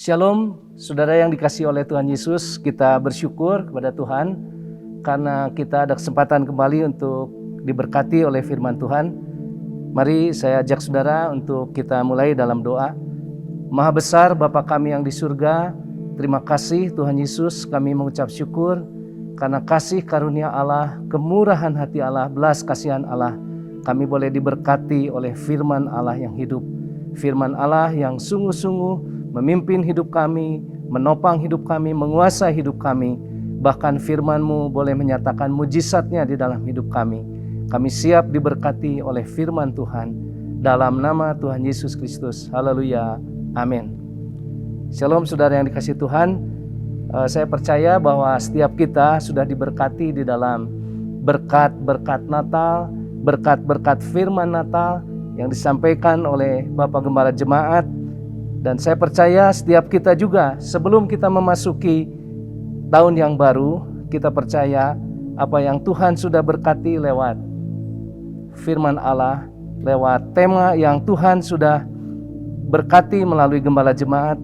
Shalom, saudara yang dikasihi oleh Tuhan Yesus, kita bersyukur kepada Tuhan karena kita ada kesempatan kembali untuk diberkati oleh firman Tuhan. Mari saya ajak saudara untuk kita mulai dalam doa. Maha besar Bapa kami yang di surga, terima kasih Tuhan Yesus, kami mengucap syukur karena kasih karunia Allah, kemurahan hati Allah, belas kasihan Allah. Kami boleh diberkati oleh firman Allah yang hidup, firman Allah yang sungguh-sungguh memimpin hidup kami, menopang hidup kami, menguasai hidup kami. Bahkan firman-Mu boleh menyatakan mujizatnya di dalam hidup kami. Kami siap diberkati oleh firman Tuhan. Dalam nama Tuhan Yesus Kristus. Haleluya. Amin. Shalom saudara yang dikasihi Tuhan. Saya percaya bahwa setiap kita sudah diberkati di dalam berkat-berkat Natal, berkat-berkat firman Natal yang disampaikan oleh Bapak Gembala Jemaat. Dan saya percaya setiap kita juga sebelum kita memasuki tahun yang baru, kita percaya apa yang Tuhan sudah berkati lewat firman Allah, lewat tema yang Tuhan sudah berkati melalui Gembala Jemaat,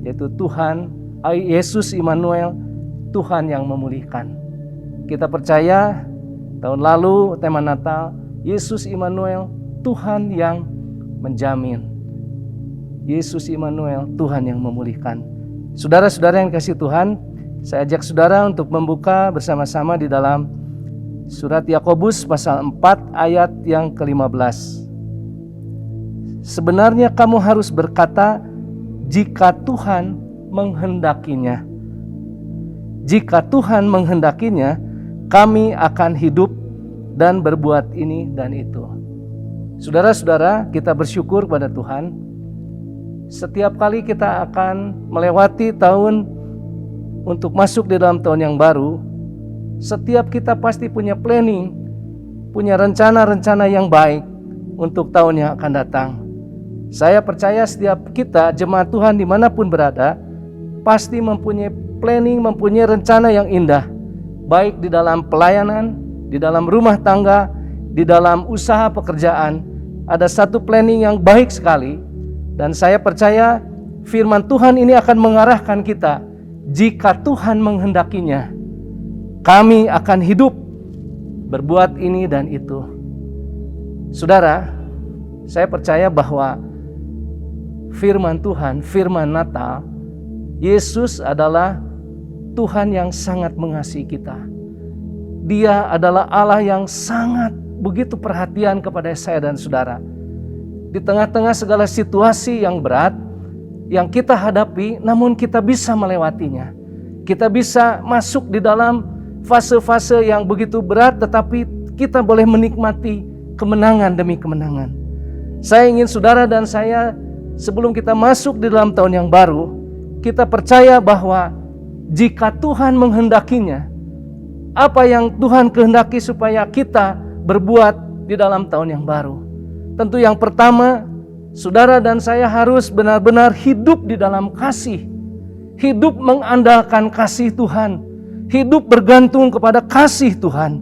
yaitu Tuhan, Yesus Immanuel, Tuhan yang memulihkan. Kita percaya tahun lalu tema Natal, Yesus Immanuel, Tuhan yang menjamin. Yesus Immanuel, Tuhan yang memulihkan. Saudara-saudara yang dikasihi Tuhan, saya ajak saudara untuk membuka bersama-sama di dalam surat Yakobus pasal 4 ayat yang ke-15. Sebenarnya kamu harus berkata, jika Tuhan menghendakinya. Jika Tuhan menghendakinya, kami akan hidup dan berbuat ini dan itu. Saudara-saudara, kita bersyukur pada Tuhan. Setiap kali kita akan melewati tahun untuk masuk di dalam tahun yang baru, setiap kita pasti punya planning, punya rencana-rencana yang baik untuk tahun yang akan datang. Saya percaya setiap kita, jemaat Tuhan dimanapun berada, pasti mempunyai planning, mempunyai rencana yang indah, baik di dalam pelayanan, di dalam rumah tangga, di dalam usaha pekerjaan. Ada satu planning yang baik sekali. Dan saya percaya firman Tuhan ini akan mengarahkan kita. Jika Tuhan menghendakinya, kami akan hidup, berbuat ini dan itu. Saudara, saya percaya bahwa firman Tuhan, firman Natal, Yesus adalah Tuhan yang sangat mengasihi kita. Dia adalah Allah yang sangat begitu perhatian kepada saya dan saudara. Di tengah-tengah segala situasi yang berat yang kita hadapi, namun kita bisa melewatinya. Kita bisa masuk di dalam fase-fase yang begitu berat, tetapi kita boleh menikmati kemenangan demi kemenangan. Saya ingin saudara dan saya, sebelum kita masuk di dalam tahun yang baru, kita percaya bahwa jika Tuhan menghendakinya, apa yang Tuhan kehendaki supaya kita berbuat di dalam tahun yang baru. Tentu yang pertama, saudara dan saya harus benar-benar hidup di dalam kasih. Hidup mengandalkan kasih Tuhan. Hidup bergantung kepada kasih Tuhan.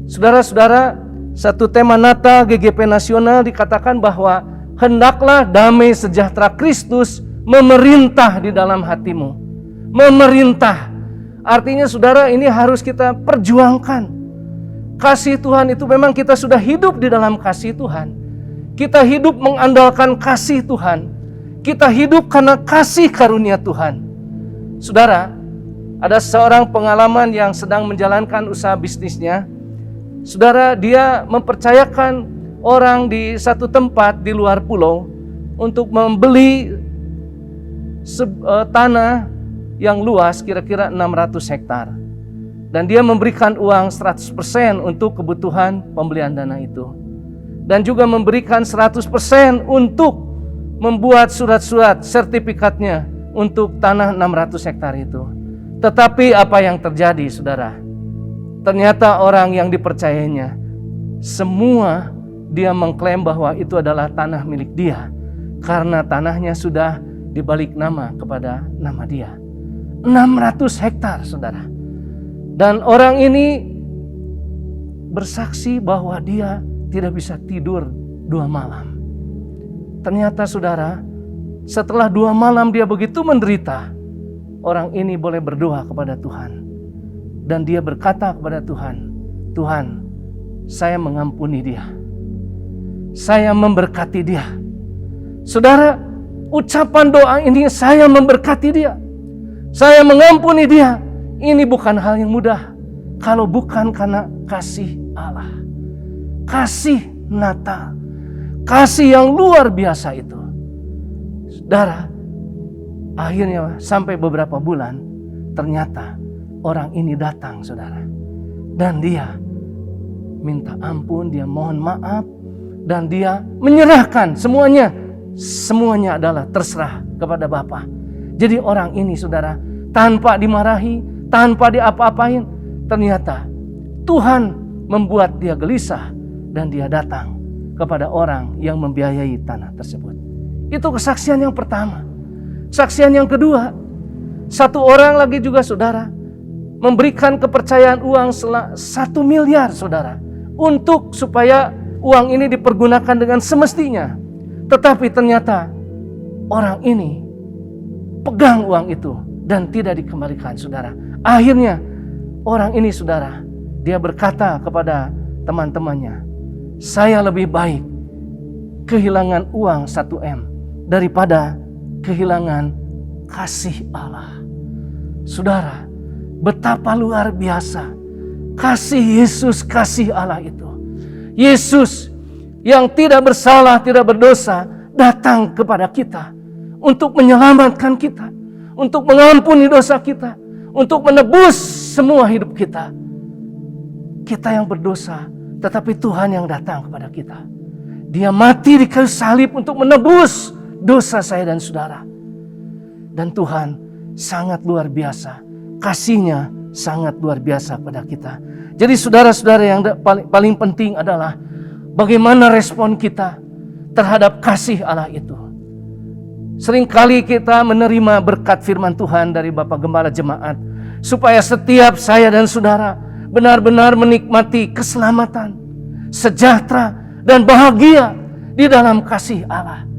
Saudara-saudara, satu tema Natal GGP Nasional dikatakan bahwa hendaklah damai sejahtera Kristus memerintah di dalam hatimu. Memerintah. Artinya saudara, ini harus kita perjuangkan. Kasih Tuhan itu memang kita sudah hidup di dalam kasih Tuhan. Kita hidup mengandalkan kasih Tuhan. Kita hidup karena kasih karunia Tuhan. Saudara, ada seorang pengalaman yang sedang menjalankan usaha bisnisnya. Saudara, dia mempercayakan orang di satu tempat di luar pulau untuk membeli tanah yang luas kira-kira 600 hektar. Dan dia memberikan uang 100% untuk kebutuhan pembelian dana itu. Dan juga memberikan 100% untuk membuat surat-surat sertifikatnya untuk tanah 600 hektar itu. Tetapi apa yang terjadi saudara? Ternyata orang yang dipercayainya, semua dia mengklaim bahwa itu adalah tanah milik dia. Karena tanahnya sudah dibalik nama kepada nama dia. 600 hektar saudara. Dan orang ini bersaksi bahwa dia tidak bisa tidur 2 malam. Ternyata saudara, setelah 2 malam dia begitu menderita, orang ini boleh berdoa kepada Tuhan. Dan dia berkata kepada Tuhan, Tuhan, saya mengampuni dia. Saya memberkati dia. Saudara, ucapan doa ini, saya memberkati dia, saya mengampuni dia, ini bukan hal yang mudah kalau bukan karena kasih Allah. Kasih Natal, kasih yang luar biasa itu. Saudara, akhirnya sampai beberapa bulan, ternyata orang ini datang, saudara. Dan dia minta ampun, dia mohon maaf, dan dia menyerahkan semuanya. Semuanya adalah terserah kepada Bapa. Jadi orang ini, saudara, tanpa dimarahi, tanpa diapa-apain, ternyata Tuhan membuat dia gelisah dan dia datang kepada orang yang membiayai tanah tersebut. Itu kesaksian yang pertama. Kesaksian yang kedua, satu orang lagi juga, saudara, memberikan kepercayaan uang 1 miliar, saudara, untuk supaya uang ini dipergunakan dengan semestinya. Tetapi ternyata orang ini pegang uang itu dan tidak dikembalikan, saudara. Akhirnya orang ini, saudara, dia berkata kepada teman-temannya, saya lebih baik kehilangan uang 1 M daripada kehilangan kasih Allah. Saudara, betapa luar biasa kasih Yesus, kasih Allah itu. Yesus yang tidak bersalah, tidak berdosa, datang kepada kita untuk menyelamatkan kita, untuk mengampuni dosa kita, untuk menebus semua hidup kita. Kita yang berdosa, tetapi Tuhan yang datang kepada kita. Dia mati di kayu salib untuk menebus dosa saya dan saudara. Dan Tuhan sangat luar biasa, kasih-Nya sangat luar biasa pada kita. Jadi saudara-saudara, yang paling penting adalah bagaimana respon kita terhadap kasih Allah itu. Seringkali kita menerima berkat firman Tuhan dari Bapak Gembala Jemaat, supaya setiap saya dan saudara benar-benar menikmati keselamatan, sejahtera, dan bahagia di dalam kasih Allah.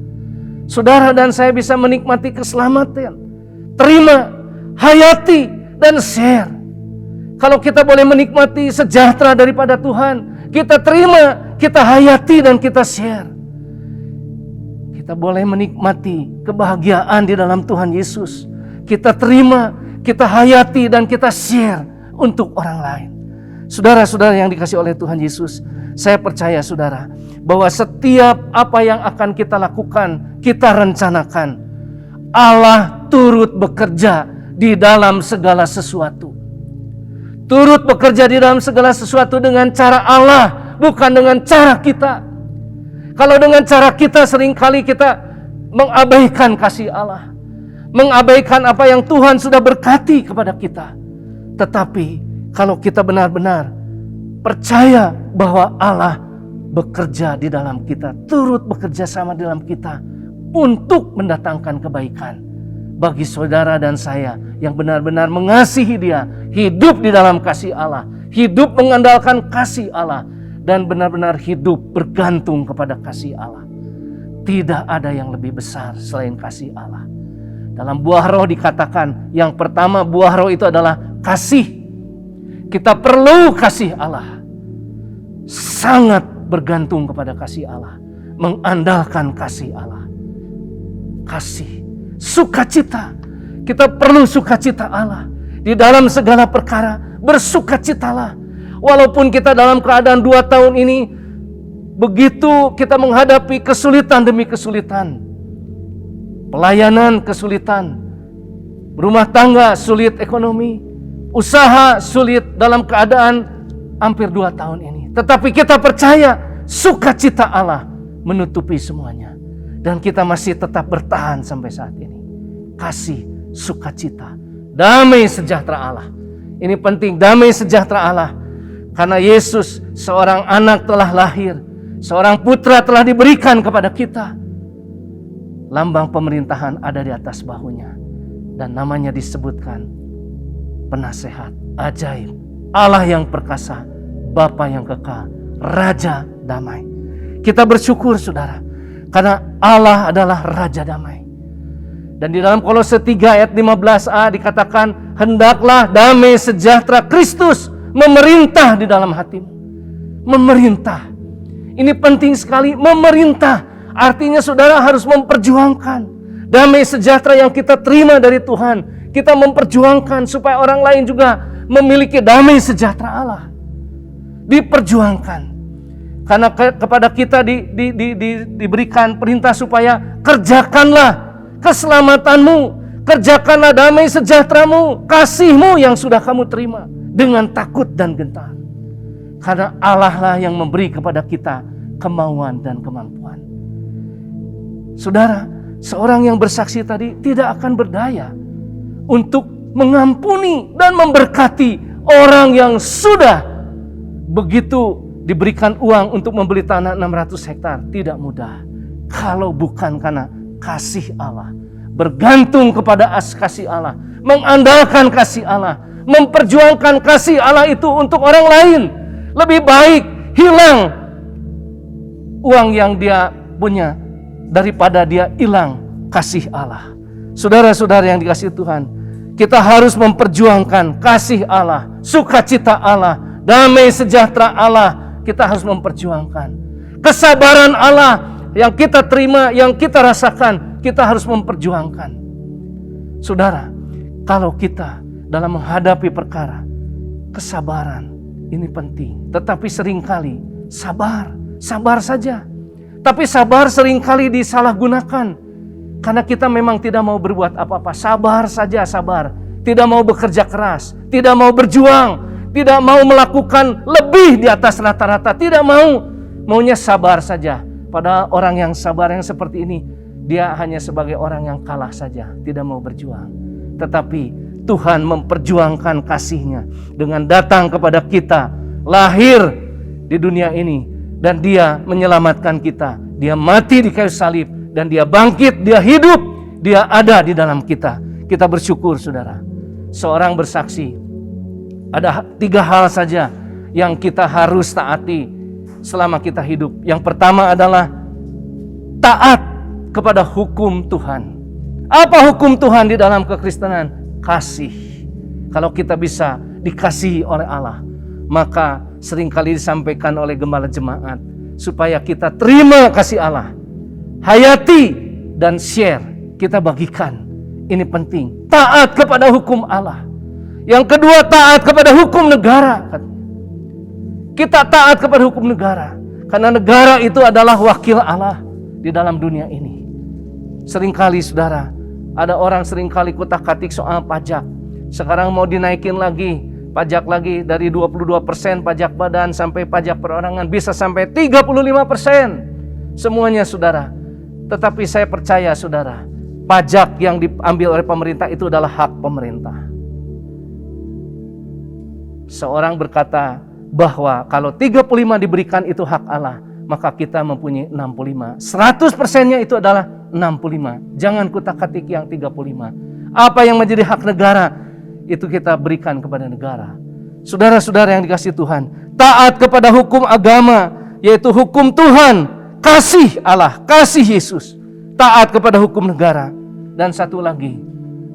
Saudara dan saya bisa menikmati keselamatan, terima, hayati, dan share. Kalau kita boleh menikmati sejahtera daripada Tuhan, kita terima, kita hayati, dan kita share. Kita boleh menikmati kebahagiaan di dalam Tuhan Yesus. Kita terima, kita hayati, dan kita share untuk orang lain. Saudara-saudara yang dikasihi oleh Tuhan Yesus, saya percaya, saudara, bahwa setiap apa yang akan kita lakukan, kita rencanakan, Allah turut bekerja di dalam segala sesuatu. Turut bekerja di dalam segala sesuatu dengan cara Allah, bukan dengan cara kita. Kalau dengan cara kita, seringkali kita mengabaikan kasih Allah, mengabaikan apa yang Tuhan sudah berkati kepada kita. Tetapi kalau kita benar-benar percaya bahwa Allah bekerja di dalam kita, turut bekerja sama di dalam kita untuk mendatangkan kebaikan bagi saudara dan saya yang benar-benar mengasihi Dia, hidup di dalam kasih Allah, hidup mengandalkan kasih Allah, dan benar-benar hidup bergantung kepada kasih Allah. Tidak ada yang lebih besar selain kasih Allah. Dalam buah roh dikatakan, yang pertama buah roh itu adalah kasih. Kita perlu kasih Allah, sangat bergantung kepada kasih Allah, mengandalkan kasih Allah. Kasih, sukacita, kita perlu sukacita Allah di dalam segala perkara. Bersukacitalah, walaupun kita dalam keadaan 2 tahun ini begitu kita menghadapi kesulitan demi kesulitan, pelayanan kesulitan, rumah tangga sulit, ekonomi, usaha sulit dalam keadaan hampir 2 tahun ini. Tetapi kita percaya sukacita Allah menutupi semuanya. Dan kita masih tetap bertahan sampai saat ini. Kasih, sukacita, damai sejahtera Allah. Ini penting, damai sejahtera Allah. Karena Yesus, seorang anak telah lahir, seorang putra telah diberikan kepada kita. Lambang pemerintahan ada di atas bahunya. Dan namanya disebutkan Penasehat, Ajaib, Allah yang perkasa, Bapa yang kekal, Raja damai. Kita bersyukur, saudara, karena Allah adalah Raja damai. Dan di dalam Kolose 3 ayat 15a dikatakan, hendaklah damai sejahtera Kristus memerintah di dalam hatimu. Memerintah. Ini penting sekali, memerintah. Artinya saudara harus memperjuangkan damai sejahtera yang kita terima dari Tuhan. Kita memperjuangkan supaya orang lain juga memiliki damai sejahtera Allah. Diperjuangkan. Karena kepada kita diberikan perintah supaya kerjakanlah keselamatanmu, kerjakanlah damai sejahteramu, kasihmu yang sudah kamu terima dengan takut dan gentar. Karena Allah lah yang memberi kepada kita kemauan dan kemampuan. Saudara, seorang yang bersaksi tadi tidak akan berdaya untuk mengampuni dan memberkati orang yang sudah begitu diberikan uang untuk membeli tanah 600 hektar. Tidak mudah kalau bukan karena kasih Allah, bergantung kepada kasih Allah, mengandalkan kasih Allah, memperjuangkan kasih Allah itu untuk orang lain. Lebih baik hilang uang yang dia punya daripada dia hilang kasih Allah. Saudara-saudara yang dikasihi Tuhan, kita harus memperjuangkan kasih Allah, sukacita Allah, damai sejahtera Allah. Kita harus memperjuangkan kesabaran Allah yang kita terima, yang kita rasakan, kita harus memperjuangkan. Saudara, kalau kita dalam menghadapi perkara, kesabaran ini penting. Tetapi seringkali sabar saja. Tapi sabar seringkali disalahgunakan. Karena kita memang tidak mau berbuat apa-apa. Sabar saja, sabar. Tidak mau bekerja keras, tidak mau berjuang, tidak mau melakukan lebih di atas rata-rata, tidak mau. Maunya sabar saja. Padahal orang yang sabar yang seperti ini, dia hanya sebagai orang yang kalah saja, tidak mau berjuang. Tetapi Tuhan memperjuangkan kasih-Nya dengan datang kepada kita, lahir di dunia ini, dan Dia menyelamatkan kita. Dia mati di kayu salib, dan Dia bangkit, Dia hidup, Dia ada di dalam kita. Kita bersyukur, saudara. Seorang bersaksi, ada 3 hal saja yang kita harus taati selama kita hidup. Yang pertama adalah taat kepada hukum Tuhan. Apa hukum Tuhan di dalam kekristenan? Kasih. Kalau kita bisa dikasihi oleh Allah, maka seringkali disampaikan oleh gembala jemaat supaya kita terima kasih Allah, hayati dan share, kita bagikan. Ini penting. Taat kepada hukum Allah. Yang kedua, taat kepada hukum negara. Kita taat kepada hukum negara, karena negara itu adalah wakil Allah di dalam dunia ini. Seringkali saudara, ada orang seringkali kutak-katik soal pajak. Sekarang mau dinaikin lagi, pajak lagi dari 22% pajak badan sampai pajak perorangan, bisa sampai 35%. Semuanya saudara. Tetapi saya percaya saudara, pajak yang diambil oleh pemerintah itu adalah hak pemerintah. Seorang berkata bahwa kalau 35 diberikan itu hak Allah, maka kita mempunyai 65. 100%-nya itu adalah 65. Jangan kutak-katik yang 35. Apa yang menjadi hak negara, itu kita berikan kepada negara. Saudara-saudara yang dikasihi Tuhan, taat kepada hukum agama, yaitu hukum Tuhan, kasih Allah, kasih Yesus. Taat kepada hukum negara. Dan satu lagi,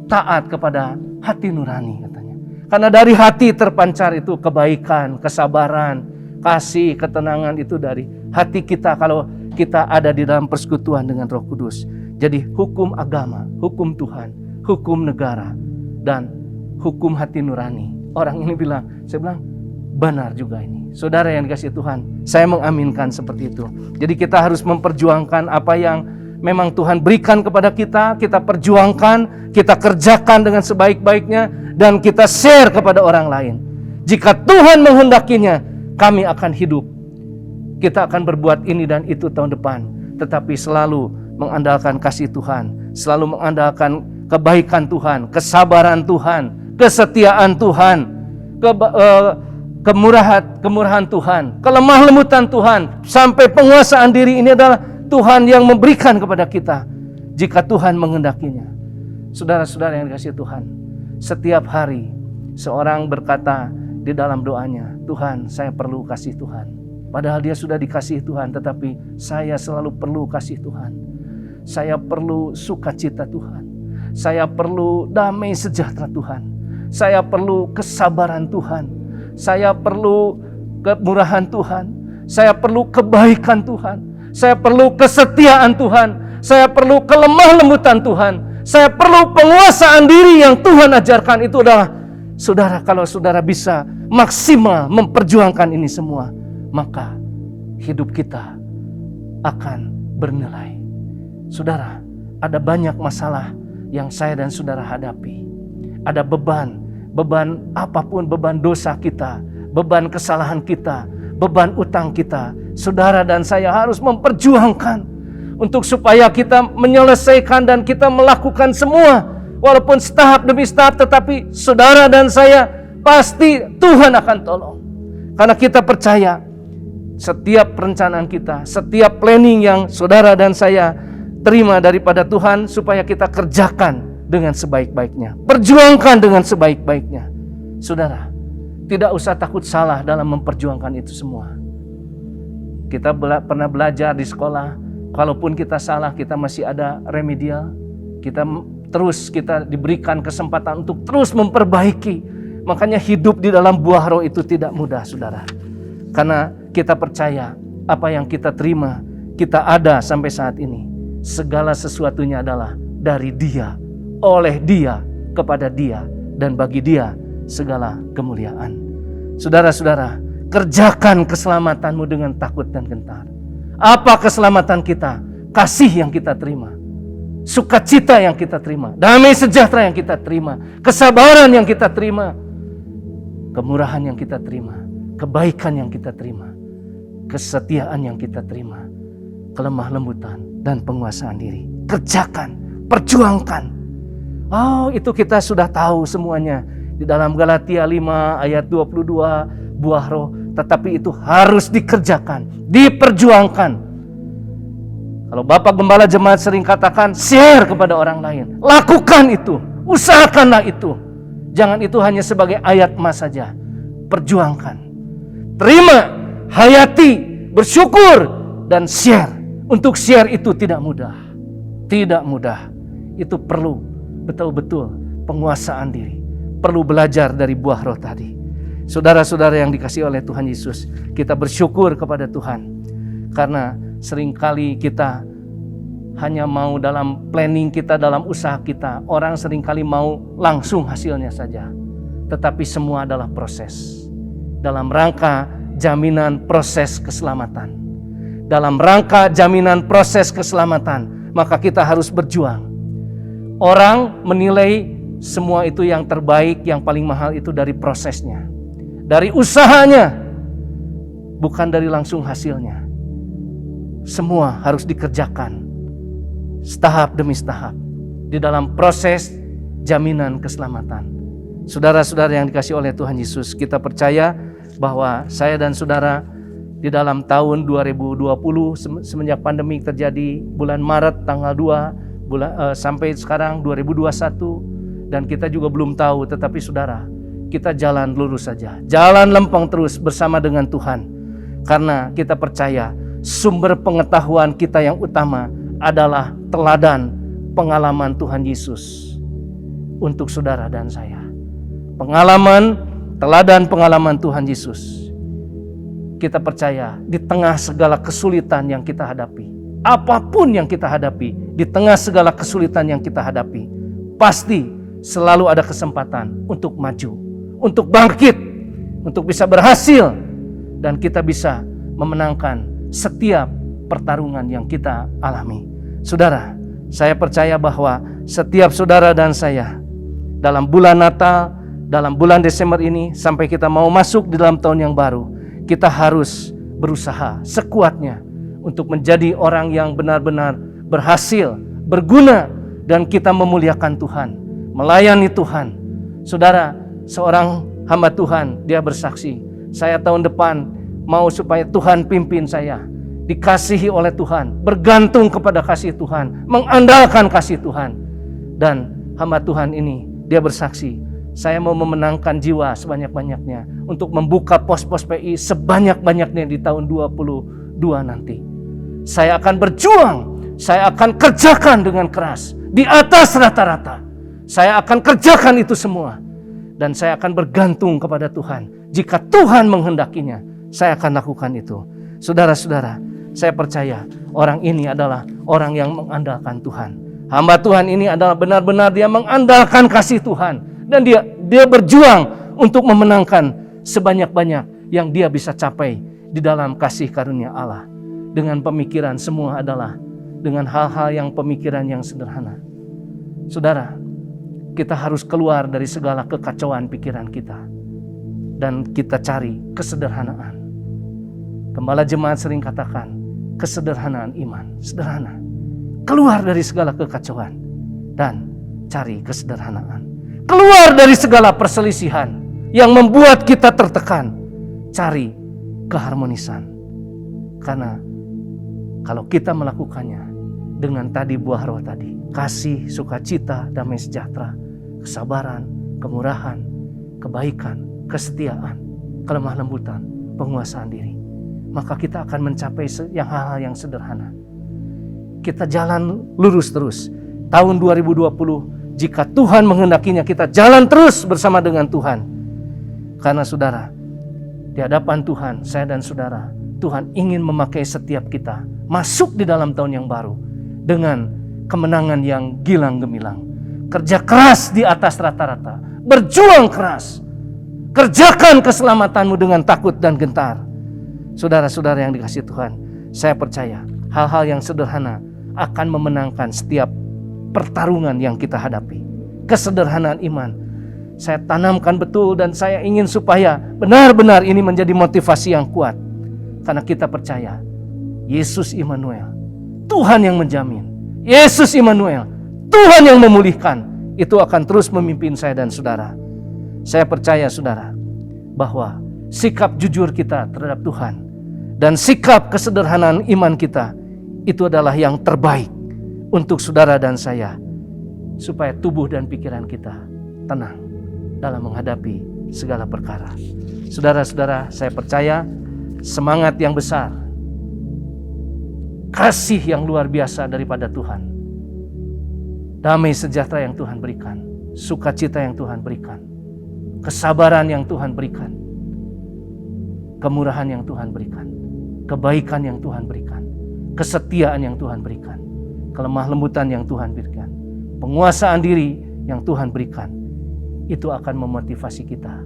taat kepada hati nurani katanya. Karena dari hati terpancar itu kebaikan, kesabaran, kasih, ketenangan itu dari hati kita kalau kita ada di dalam persekutuan dengan Roh Kudus. Jadi hukum agama, hukum Tuhan, hukum negara, dan hukum hati nurani. Orang ini bilang, saya bilang benar juga ini. Saudara yang dikasihi Tuhan, saya mengaminkan seperti itu. Jadi kita harus memperjuangkan apa yang memang Tuhan berikan kepada kita, kita perjuangkan, kita kerjakan dengan sebaik-baiknya, dan kita share kepada orang lain. Jika Tuhan menghendakinya, kami akan hidup. Kita akan berbuat ini dan itu tahun depan. Tetapi selalu mengandalkan kasih Tuhan, selalu mengandalkan kebaikan Tuhan, kesabaran Tuhan, kesetiaan Tuhan, kemurahan Tuhan, kelemah lembutan Tuhan, sampai penguasaan diri. Ini adalah Tuhan yang memberikan kepada kita jika Tuhan menghendakinya. Saudara-saudara yang dikasihi Tuhan, setiap hari seorang berkata di dalam doanya, Tuhan, saya perlu kasih Tuhan. Padahal dia sudah dikasihi Tuhan, tetapi saya selalu perlu kasih Tuhan. Saya perlu sukacita Tuhan. Saya perlu damai sejahtera Tuhan. Saya perlu kesabaran Tuhan. Saya perlu kemurahan Tuhan. Saya perlu kebaikan Tuhan. Saya perlu kesetiaan Tuhan. Saya perlu kelemah lembutan Tuhan. Saya perlu penguasaan diri yang Tuhan ajarkan. Itu adalah, saudara, kalau saudara bisa maksimal memperjuangkan ini semua, maka hidup kita akan bernilai. Saudara, ada banyak masalah yang saya dan saudara hadapi. Ada beban apapun, beban dosa kita, beban kesalahan kita, beban utang kita. Saudara dan saya harus memperjuangkan untuk supaya kita menyelesaikan dan kita melakukan semua. Walaupun setahap demi setahap, tetapi saudara dan saya pasti Tuhan akan tolong. Karena kita percaya setiap perencanaan kita, setiap planning yang saudara dan saya terima daripada Tuhan, supaya kita kerjakan dengan sebaik-baiknya, perjuangkan dengan sebaik-baiknya. Saudara, tidak usah takut salah dalam memperjuangkan itu semua. Kita pernah belajar di sekolah, kalaupun kita salah, kita masih ada remedial. Kita diberikan kesempatan untuk terus memperbaiki. Makanya hidup di dalam buah roh itu tidak mudah, saudara. Karena kita percaya apa yang kita terima, kita ada sampai saat ini, segala sesuatunya adalah dari Dia, oleh Dia, kepada Dia, dan bagi Dia segala kemuliaan. Saudara-saudara, kerjakan keselamatanmu dengan takut dan gentar. Apa keselamatan kita? Kasih yang kita terima, sukacita yang kita terima, damai sejahtera yang kita terima, kesabaran yang kita terima, kemurahan yang kita terima, kebaikan yang kita terima, kesetiaan yang kita terima, kelemah lembutan dan penguasaan diri. Kerjakan, perjuangkan. Oh, itu kita sudah tahu semuanya di dalam Galatia 5 ayat 22, buah roh. Tetapi itu harus dikerjakan, diperjuangkan. Kalau Bapak Gembala Jemaat sering katakan, share kepada orang lain. Lakukan itu, usahakanlah itu. Jangan itu hanya sebagai ayat emas saja. Perjuangkan, terima, hayati, bersyukur, dan share. Untuk share itu tidak mudah. Tidak mudah. Itu perlu betul-betul penguasaan diri. Perlu belajar dari buah roh tadi. Saudara-saudara yang dikasihi oleh Tuhan Yesus, kita bersyukur kepada Tuhan. Karena seringkali kita hanya mau dalam planning kita, dalam usaha kita. Orang seringkali mau langsung hasilnya saja. Tetapi semua adalah proses. Dalam rangka jaminan proses keselamatan. Dalam rangka jaminan proses keselamatan, maka kita harus berjuang. Orang menilai semua itu yang terbaik, yang paling mahal itu dari prosesnya, dari usahanya, bukan dari langsung hasilnya. Semua harus dikerjakan setahap demi setahap di dalam proses jaminan keselamatan. Saudara-saudara yang dikasihi oleh Tuhan Yesus, kita percaya bahwa saya dan saudara di dalam tahun 2020 semenjak pandemi terjadi bulan Maret tanggal 2 sampai sekarang 2021, dan kita juga belum tahu, tetapi saudara, kita jalan lurus saja, jalan lempeng terus bersama dengan Tuhan, karena kita percaya sumber pengetahuan kita yang utama adalah teladan pengalaman Tuhan Yesus untuk saudara dan saya. Teladan pengalaman Tuhan Yesus. Kita percaya di tengah segala kesulitan yang kita hadapi, apapun yang kita hadapi, di tengah segala kesulitan yang kita hadapi, pasti selalu ada kesempatan untuk maju, untuk bangkit, untuk bisa berhasil, dan kita bisa memenangkan setiap pertarungan yang kita alami. Saudara, saya percaya bahwa setiap saudara dan saya dalam bulan Natal, dalam bulan Desember ini, sampai kita mau masuk di dalam tahun yang baru, kita harus berusaha sekuatnya untuk menjadi orang yang benar-benar berhasil, berguna, dan kita memuliakan Tuhan, melayani Tuhan. Saudara, seorang hamba Tuhan, dia bersaksi, saya tahun depan mau supaya Tuhan pimpin saya, dikasihi oleh Tuhan, bergantung kepada kasih Tuhan, mengandalkan kasih Tuhan. Dan hamba Tuhan ini, dia bersaksi, saya mau memenangkan jiwa sebanyak-banyaknya untuk membuka pos-pos PI sebanyak-banyaknya di tahun 2022 nanti. Saya akan berjuang, saya akan kerjakan dengan keras di atas rata-rata. Saya akan kerjakan itu semua. Dan saya akan bergantung kepada Tuhan. Jika Tuhan menghendakinya, saya akan lakukan itu. Saudara-saudara, saya percaya orang ini adalah orang yang mengandalkan Tuhan. Hamba Tuhan ini adalah benar-benar dia mengandalkan kasih Tuhan. Dan dia berjuang untuk memenangkan sebanyak-banyak yang dia bisa capai di dalam kasih karunia Allah. Dengan pemikiran semua adalah dengan hal-hal yang pemikiran yang sederhana. Saudara, kita harus keluar dari segala kekacauan pikiran kita. Dan kita cari kesederhanaan. Gembala jemaat sering katakan, kesederhanaan iman. Sederhana. Keluar dari segala kekacauan. Dan cari kesederhanaan. Keluar dari segala perselisihan yang membuat kita tertekan. Cari keharmonisan. Karena kalau kita melakukannya dengan tadi buah roh tadi, kasih, sukacita, damai sejahtera, kesabaran, kemurahan, kebaikan, kesetiaan, kelemah lembutan, penguasaan diri, maka kita akan mencapai hal-hal yang sederhana. Kita jalan lurus terus. Tahun 2020, jika Tuhan menghendakinya, kita jalan terus bersama dengan Tuhan. Karena saudara, di hadapan Tuhan, saya dan saudara, Tuhan ingin memakai setiap kita masuk di dalam tahun yang baru dengan kemenangan yang gilang gemilang. Kerja keras di atas rata-rata, berjuang keras. Kerjakan keselamatanmu dengan takut dan gentar. Saudara-saudara yang dikasihi Tuhan, saya percaya hal-hal yang sederhana akan memenangkan setiap pertarungan yang kita hadapi. Kesederhanaan iman saya tanamkan betul, dan saya ingin supaya benar-benar ini menjadi motivasi yang kuat. Karena kita percaya Yesus Immanuel, Tuhan yang menjamin. Yesus Immanuel, Tuhan yang memulihkan. Itu akan terus memimpin saya dan saudara. Saya percaya saudara, bahwa sikap jujur kita terhadap Tuhan dan sikap kesederhanaan iman kita, itu adalah yang terbaik untuk saudara dan saya, supaya tubuh dan pikiran kita tenang dalam menghadapi segala perkara. Saudara-saudara, saya percaya semangat yang besar, kasih yang luar biasa daripada Tuhan, damai sejahtera yang Tuhan berikan, sukacita yang Tuhan berikan, kesabaran yang Tuhan berikan, kemurahan yang Tuhan berikan, kebaikan yang Tuhan berikan, kesetiaan yang Tuhan berikan, kelemah lembutan yang Tuhan berikan, penguasaan diri yang Tuhan berikan, itu akan memotivasi kita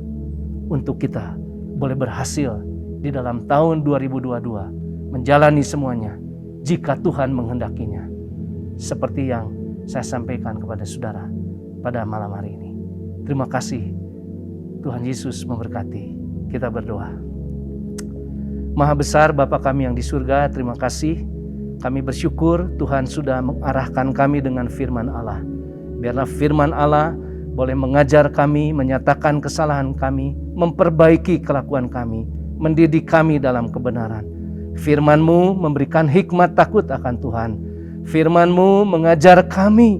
untuk kita boleh berhasil di dalam tahun 2022 menjalani semuanya jika Tuhan menghendakinya. Seperti yang saya sampaikan kepada saudara pada malam hari ini. Terima kasih. Tuhan Yesus memberkati. Kita berdoa. Maha besar Bapa kami yang di surga, terima kasih. Kami bersyukur Tuhan sudah mengarahkan kami dengan firman Allah. Biarlah firman Allah boleh mengajar kami, menyatakan kesalahan kami, memperbaiki kelakuan kami, mendidik kami dalam kebenaran. Firman-Mu memberikan hikmat takut akan Tuhan. Firman-Mu mengajar kami,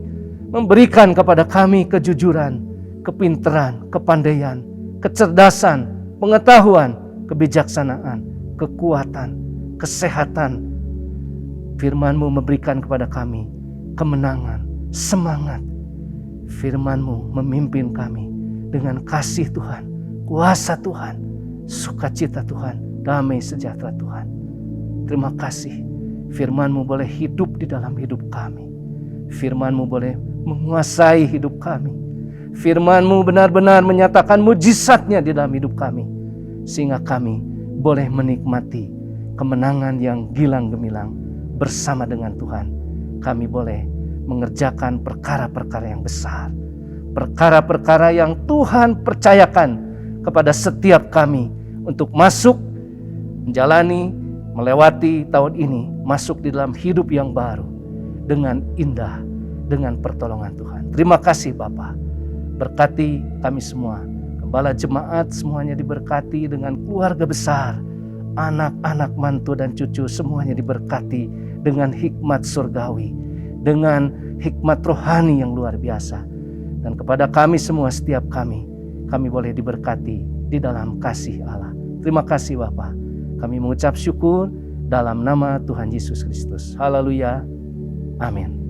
memberikan kepada kami kejujuran, kepintaran, kepandaian, kecerdasan, pengetahuan, kebijaksanaan, kekuatan, kesehatan. Firman-Mu memberikan kepada kami kemenangan, semangat. Firman-Mu memimpin kami dengan kasih Tuhan, kuasa Tuhan, sukacita Tuhan, damai sejahtera Tuhan. Terima kasih. Firman-Mu boleh hidup di dalam hidup kami. Firman-Mu boleh menguasai hidup kami. Firman-Mu benar-benar menyatakan mujizatnya di dalam hidup kami, sehingga kami boleh menikmati kemenangan yang gilang gemilang bersama dengan Tuhan. Kami boleh mengerjakan perkara-perkara yang besar, perkara-perkara yang Tuhan percayakan kepada setiap kami untuk masuk, menjalani, melewati tahun ini, masuk di dalam hidup yang baru dengan indah, dengan pertolongan Tuhan. Terima kasih Bapa. Berkati kami semua, gembala jemaat semuanya diberkati dengan keluarga besar, anak-anak, mantu dan cucu semuanya diberkati dengan hikmat surgawi, dengan hikmat rohani yang luar biasa. Dan kepada kami semua, setiap kami boleh diberkati di dalam kasih Allah. Terima kasih Bapa. Kami mengucap syukur dalam nama Tuhan Yesus Kristus. Haleluya. Amin.